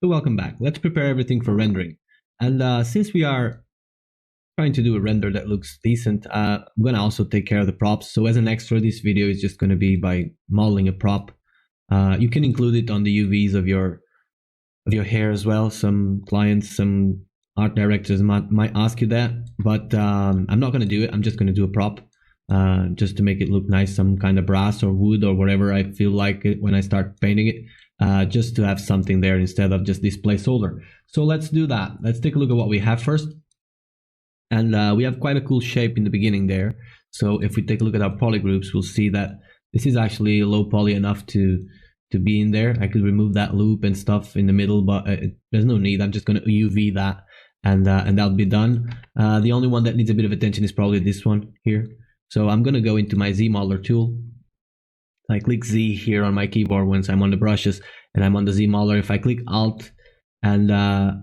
So welcome back. Let's prepare everything for rendering. And since we are trying to do a render that looks decent, I'm going to also take care of the props. So as an extra, this video is just going to be by modeling a prop. You can include it on the UVs of your hair as well. Some clients, some art directors might ask you that, but I'm not going to do it. I'm just going to do a prop just to make it look nice, some kind of brass or wood or whatever I feel like it when I start painting it. Just to have something there instead of just this placeholder. So let's do that. Let's take a look at what we have first. And we have quite a cool shape in the beginning there. So if we take a look at our poly groups, we'll see that this is actually low poly enough to be in there. I could remove that loop and stuff in the middle, but there's no need. I'm just going to UV that and that'll be done. The only one that needs a bit of attention is probably this one here. So I'm going to go into my Z modeler tool. I click Z here on my keyboard once I'm on the brushes and I'm on the Z modeler. If I click Alt and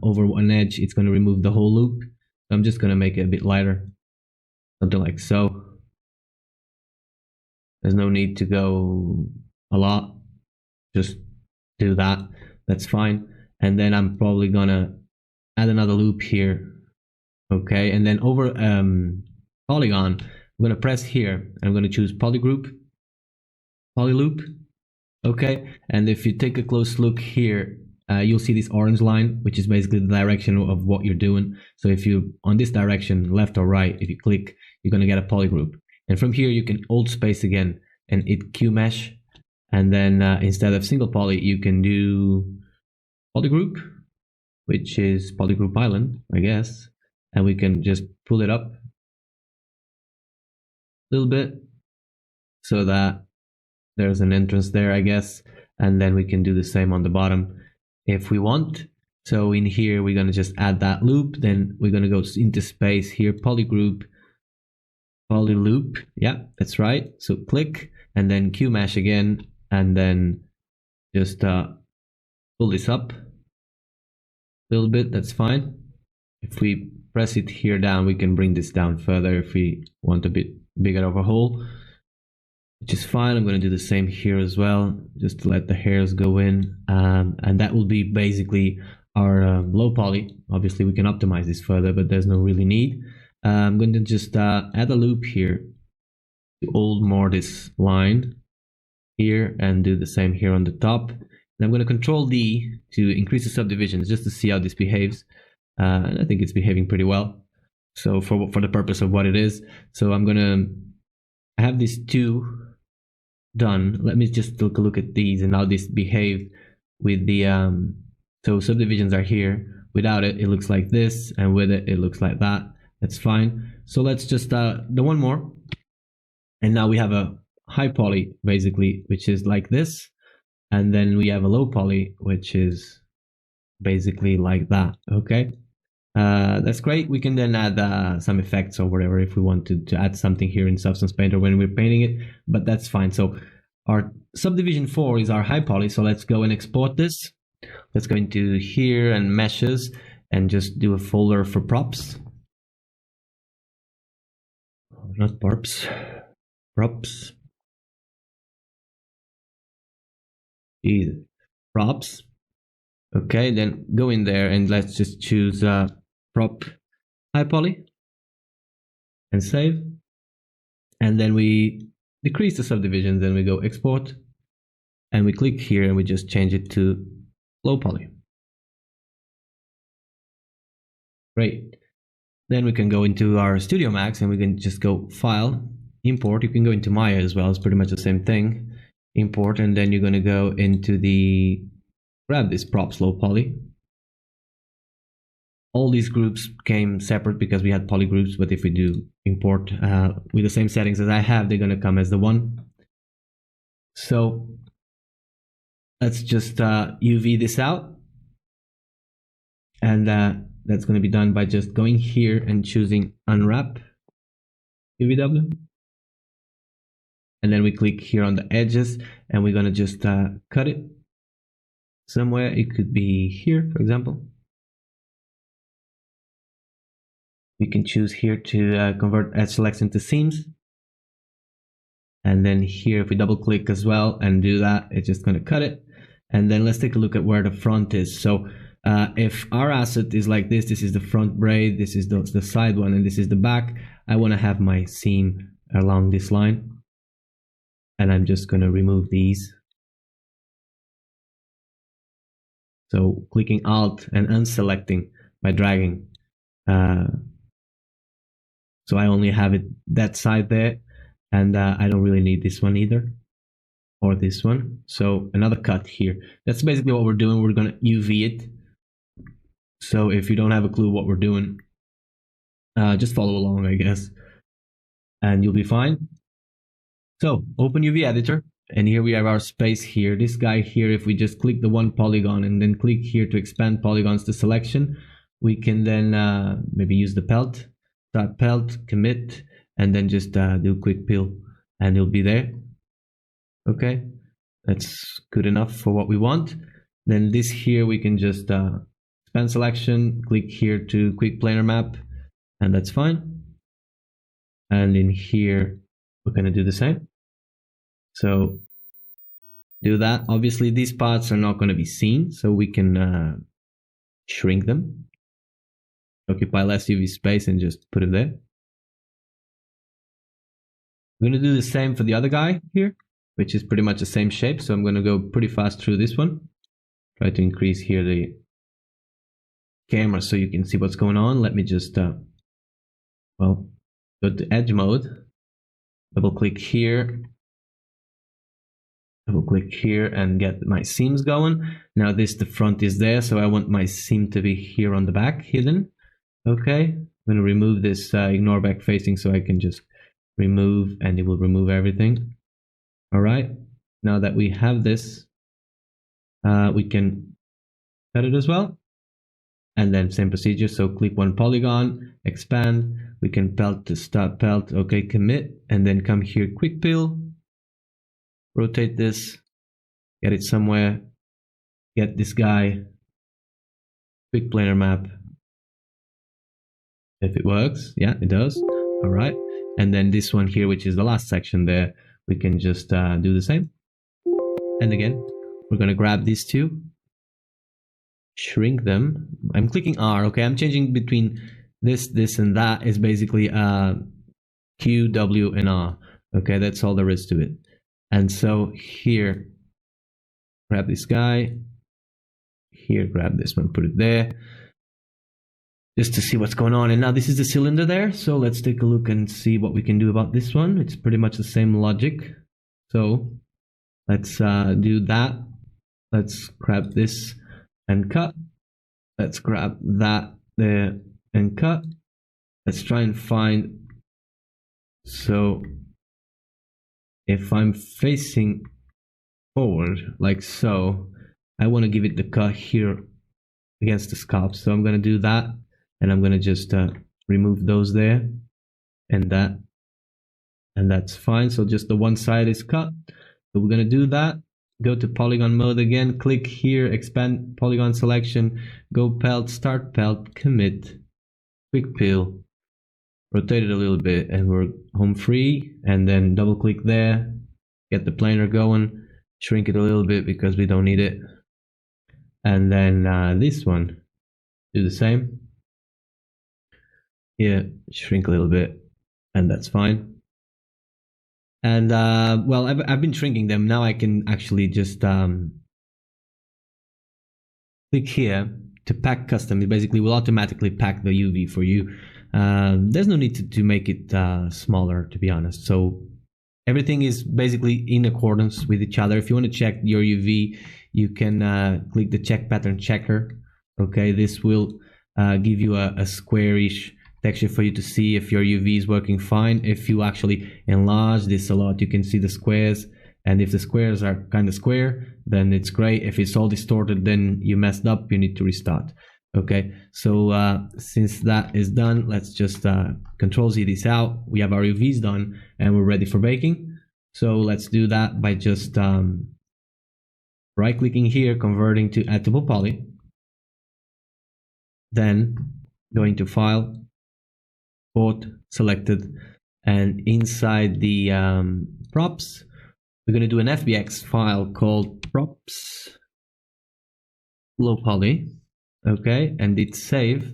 over one edge, it's going to remove the whole loop. So I'm just going to make it a bit lighter, something like so. There's no need to go a lot. Just do that. That's fine. And then I'm probably going to add another loop here. Okay. And then over polygon, I'm going to press here and I'm going to choose polygroup. Polyloop. Okay, and if you take a close look here, you'll see this orange line, which is basically the direction of what you're doing. So if you on this direction, left or right, if you click, you're going to get a polygroup. And from here you can hold space again and hit Q mesh, and then instead of single poly you can do polygroup, which is polygroup island, I guess. And we can just pull it up a little bit so that there's an entrance there, I guess, and then we can do the same on the bottom if we want. So in here we're going to just add that loop, then we're going to go into space here, polygroup, polyloop. Yeah, that's right. So click and then Q mesh again, and then just pull this up a little bit. That's fine. If we press it here down, we can bring this down further if we want a bit bigger of a hole, which is fine. I'm going to do the same here as well, just to let the hairs go in. And that will be basically our low poly. Obviously, we can optimize this further, but there's no really need. I'm going to just add a loop here to hold more this line here and do the same here on the top. And I'm going to Control D to increase the subdivisions just to see how this behaves. And I think it's behaving pretty well. So for the purpose of what it is. So I'm going to have these two done. Let me just take a look at these and how this behave with the so subdivisions are here. Without it, it looks like this, and with it, it looks like that. That's fine. So let's just do one more, and now we have a high poly basically, which is like this, and then we have a low poly, which is basically like that. Okay. That's great. We can then add some effects or whatever if we want to add something here in Substance Painter when we're painting it, but that's fine. So our subdivision 4 is our high poly. So let's go and export this. Let's go into here and meshes and just do a folder for props. Not props. Props. Props. Okay, then go in there and let's just choose prop high poly and save. And then we decrease the subdivisions, then we go export and we click here and we just change it to low poly. Great. Then we can go into our Studio Max and we can just go File, Import. You can go into Maya as well. It's pretty much the same thing. Import, and then you're going to go into the grab this props low poly. All these groups came separate because we had poly groups, but if we do import with the same settings as I have, they're going to come as the one. So let's just UV this out, and that's going to be done by just going here and choosing unwrap UVW, and then we click here on the edges and we're going to just cut it somewhere. It could be here, for example. You can choose here to convert edge selects into seams. And then here, if we double click as well and do that, it's just going to cut it. And then let's take a look at where the front is. So If our asset is like this is the front braid, this is the side one, and this is the back, I want to have my seam along this line. And I'm just going to remove these. So clicking Alt and unselecting by dragging. So I only have it that side there, and I don't really need this one either, or this one. So another cut here. That's basically what we're doing. We're going to UV it. So if you don't have a clue what we're doing, just follow along, I guess, and you'll be fine. So open UV editor, and here we have our space here. This guy here, if we just click the one polygon and then click here to expand polygons to selection, we can then maybe use the pelt, start pelt, commit, and then just do quick peel, and it'll be there. Okay, that's good enough for what we want. Then this here, we can just expand selection, click here to quick planar map, and that's fine. And in here, we're going to do the same. So do that. Obviously, these parts are not going to be seen, so we can shrink them, occupy less UV space, and just put it there. I'm going to do the same for the other guy here, which is pretty much the same shape. So I'm going to go pretty fast through this one. Try to increase here the camera so you can see what's going on. Let me just, well, go to edge mode. Double click here, and get my seams going. Now the front is there, so I want my seam to be here on the back, hidden. Okay, I'm going to remove this ignore back facing, so I can just remove, and it will remove everything. All right, now that we have this, we can cut it as well. And then same procedure, so click one polygon, expand, we can pelt to start pelt, okay, commit, and then come here, quick peel, rotate this, get it somewhere, get this guy, quick planar map, if it works, yeah, it does, all right, and then this one here, which is the last section there, we can just do the same, and again, we're gonna grab these two, shrink them. I'm clicking R, okay, I'm changing between this and that is basically Q, W, and R, okay, that's all there is to it. And so here, grab this guy, here, grab this one, put it there, just to see what's going on. And now this is the cylinder there, so let's take a look and see what we can do about this one. It's pretty much the same logic. So let's do that. Let's grab this and cut. Let's grab that there and cut. Let's try and find, so if I'm facing forward like so, I want to give it the cut here against the scalp, so I'm going to do that, and I'm going to just remove those there and that, and that's fine. So just the one side is cut, so we're going to do that. Go to polygon mode again, click here, expand polygon selection, go pelt, start pelt, commit, quick peel, rotate it a little bit, and we're home free, and then double click there, get the planer going, shrink it a little bit because we don't need it, and then this one, do the same, yeah, shrink a little bit, and that's fine. And well, I've been shrinking them. Now I can actually just click here to pack custom. It basically will automatically pack the UV for you. There's no need to make it smaller, to be honest. So everything is basically in accordance with each other. If you want to check your UV, you can click the check pattern checker. Okay, this will give you a squarish texture for you to see if your UV is working fine. If you actually enlarge this a lot, you can see the squares, and if the squares are kind of square, then it's great. If it's all distorted, then you messed up, you need to restart. Okay, so since that is done, let's just Control Z this out. We have our UVs done and we're ready for baking. So let's do that by just right clicking here, converting to editable poly, then going to file, export, selected, and inside the props, we're going to do an FBX file called props low poly. Okay, and it's save,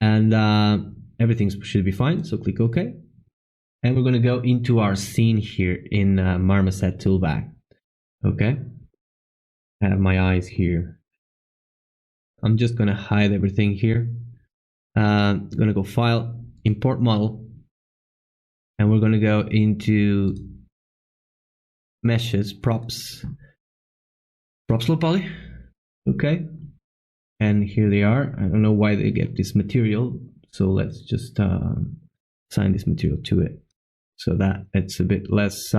and everything should be fine. So click OK, and we're going to go into our scene here in Marmoset Toolbag. Okay, I have my eyes here. I'm just going to hide everything here. I'm going to go File, Import Model, and we're going to go into Meshes, Props Low Poly. Okay, and here they are. I don't know why they get this material, so let's just assign this material to it so that it's a bit less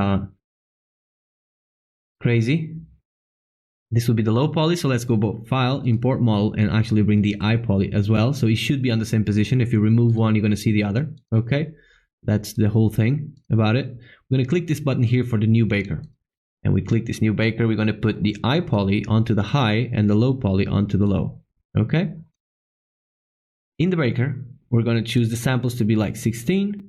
crazy. This will be the low poly, so let's go both File, Import Model, and actually bring the eye poly as well. So it should be on the same position. If you remove one, you're going to see the other. Okay, that's the whole thing about it. We're going to click this button here for the new baker. And we click this new baker, we're going to put the eye poly onto the high and the low poly onto the low. Okay. In the baker, we're going to choose the samples to be like 16.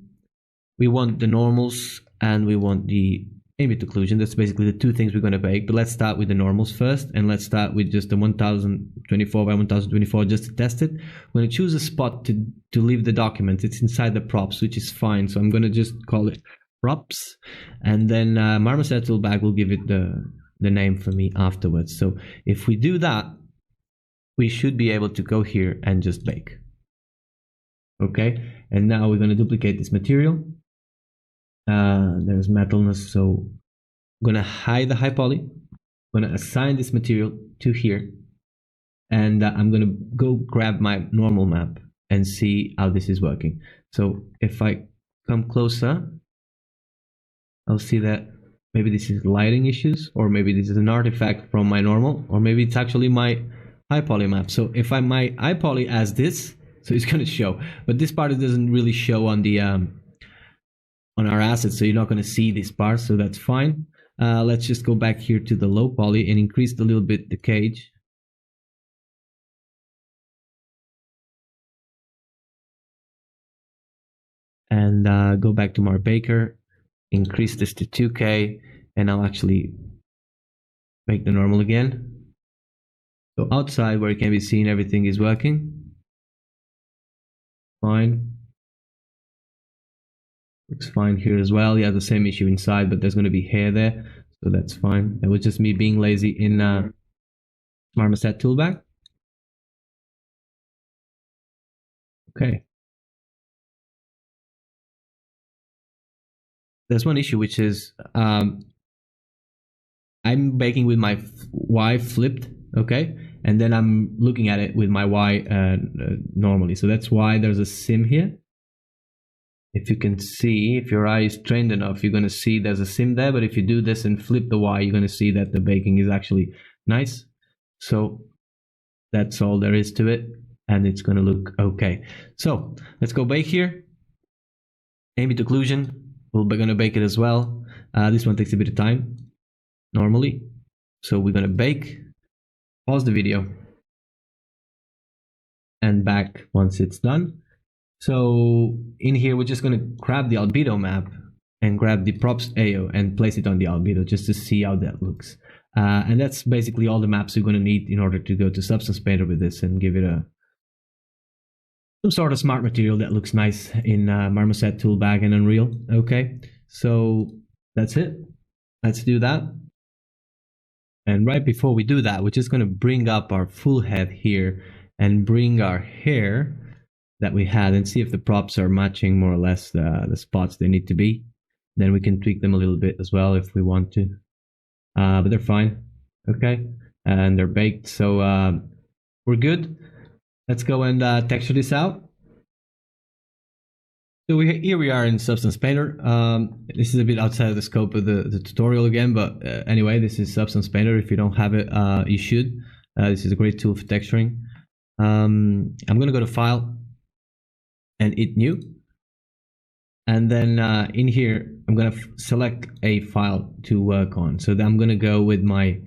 We want the normals and we want the ambient occlusion. That's basically the two things we're going to bake. But let's start with the normals first, and let's start with just the 1024 by 1024 just to test it. We're going to choose a spot to leave the document. It's inside the props, which is fine. So I'm going to just call it props, and then Marmoset Toolbag will give it the name for me afterwards. So if we do that, we should be able to go here and just bake. Okay, and now we're going to duplicate this material. There's metalness, so I'm going to hide the high poly. I'm going to assign this material to here, and I'm going to go grab my normal map and see how this is working. So if I come closer, I'll see that maybe this is lighting issues, or maybe this is an artifact from my normal, or maybe it's actually my high poly map. So if my high poly as this, so it's going to show, but this part doesn't really show on the on our assets, so you're not going to see this part, so that's fine. Let's just go back here to the low poly and increase a little bit the cage. And go back to my baker, increase this to 2K, and I'll actually make the normal again. So outside where it can be seen, everything is working fine. Looks fine here as well. Yeah, the same issue inside, but there's going to be hair there, so that's fine. That was just me being lazy in Marmoset Toolbag. Okay. There's one issue, which is I'm baking with my Y flipped, okay, and then I'm looking at it with my Y normally. So that's why there's a sim here. If you can see, if your eye is trained enough, you're going to see there's a sim there. But if you do this and flip the Y, you're going to see that the baking is actually nice. So that's all there is to it, and it's going to look okay. So let's go bake here. Ambient occlusion, we're going to bake it as well. This one takes a bit of time normally. So we're going to bake, pause the video, and back once it's done. So in here, we're just going to grab the albedo map and grab the props AO and place it on the albedo just to see how that looks. And that's basically all the maps you're going to need in order to go to Substance Painter with this and give it some sort of smart material that looks nice in Marmoset Toolbag and Unreal. Okay, so that's it. Let's do that. And right before we do that, we're just going to bring up our full head here and bring our hair that we had and see if the props are matching more or less the spots they need to be. Then we can tweak them a little bit as well if we want to. But they're fine. Okay, and they're baked, so we're good. Let's go and texture this out. So here we are in Substance Painter. This is a bit outside of the scope of the tutorial again, but anyway, this is Substance Painter. If you don't have it, you should. This is a great tool for texturing. I'm going to go to File and It New. And then in here, I'm going to select a file to work on. So I'm going to go with my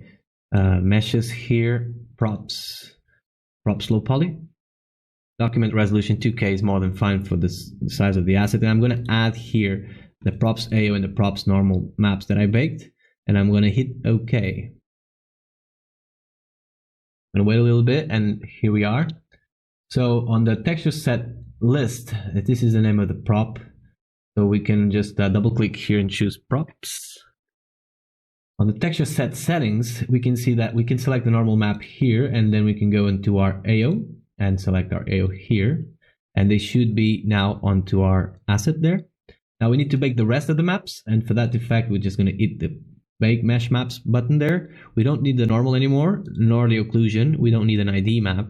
meshes here, props low poly. Document resolution 2K is more than fine for this the size of the asset. And I'm going to add here the props AO and the props normal maps that I baked. And I'm going to hit OK. I'm gonna wait a little bit, and here we are. So on the texture set list, this is the name of the prop. So we can just double click here and choose props. On the texture set settings, we can see that we can select the normal map here, and then we can go into our AO and select our AO here. And they should be now onto our asset there. Now we need to bake the rest of the maps, and for that effect, we're just going to hit the bake mesh maps button there. We don't need the normal anymore, nor the occlusion. We don't need an ID map,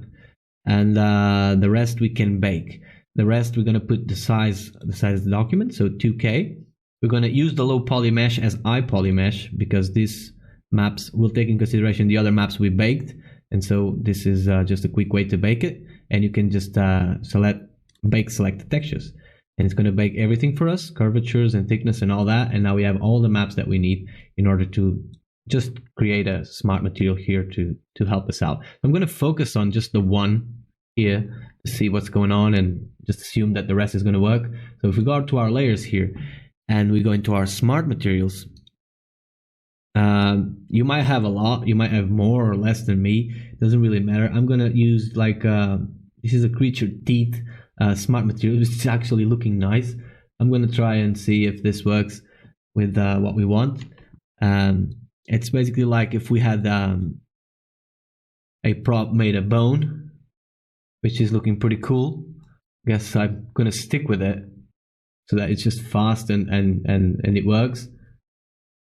and the rest we can bake. The rest we're going to put the size of the document, so 2K. We're going to use the low poly mesh as iPoly mesh because these maps will take in consideration the other maps we baked, and so this is just a quick way to bake it. And you can just select the textures, and it's going to bake everything for us, curvatures and thickness and all that. And now we have all the maps that we need in order to just create a smart material here to help us out. I'm going to focus on just the one here to see what's going on and just assume that the rest is going to work. So if we go to our layers here and we go into our smart materials, you might have a lot, you might have more or less than me, it doesn't really matter. I'm going to use like this is a creature teeth smart material, which is actually looking nice. I'm going to try and see if this works with what we want. It's basically like if we had a prop made of bone, which is looking pretty cool. I guess I'm going to stick with it so that it's just fast and it works.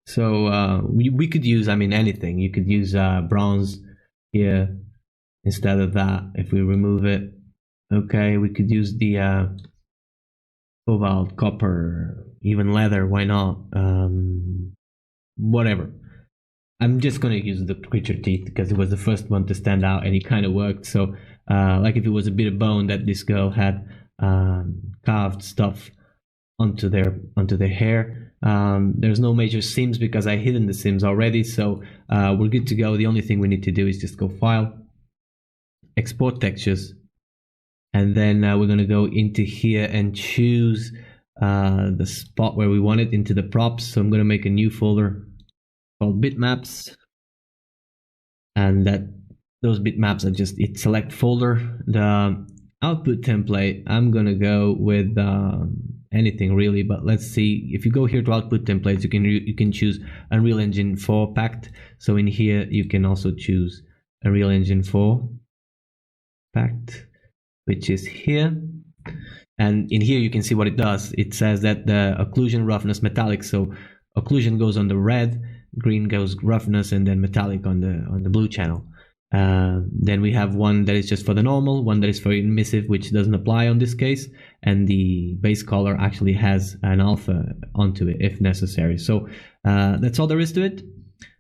So we could use, I mean, anything. You could use bronze here instead of that if we remove it. Okay, we could use the cobalt, copper, even leather, why not? Whatever. I'm just going to use the creature teeth because it was the first one to stand out and it kind of worked. So like if it was a bit of bone that this girl had carved stuff onto their hair. There's no major seams because I hidden the seams already, so we're good to go. The only thing we need to do is just go File, Export Textures, and then we're going to go into here and choose the spot where we want it into the props. So I'm going to make a new folder called bitmaps, and those bitmaps are just select folder. The output template, I'm going to go with anything really, but let's see. If you go here to output templates, you can choose Unreal Engine 4 packed. So in here you can also choose Unreal Engine 4 packed, which is here, and in here you can see what it does. It says that the occlusion, roughness, metallic. So occlusion goes on the red, green goes roughness, and then metallic on the blue channel. Then we have one that is just for the normal, one that is for emissive, which doesn't apply on this case, and the base color actually has an alpha onto it if necessary. So that's all there is to it.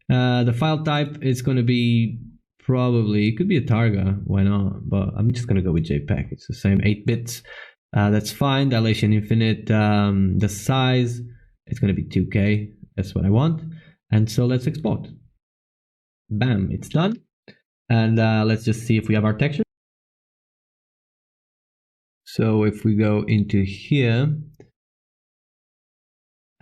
The file type is going to be probably, it could be a Targa, why not? But I'm just going to go with JPEG. It's the same 8 bits. That's fine. Dilation infinite. The size, it's going to be 2K. That's what I want. And so let's export. Bam, it's done. And let's just see if we have our texture. So if we go into here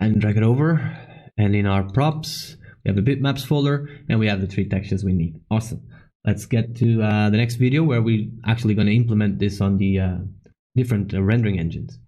and drag it over, and in our props, we have the bitmaps folder, and we have the 3 textures we need. Awesome. Let's get to the next video where we're actually going to implement this on the different rendering engines.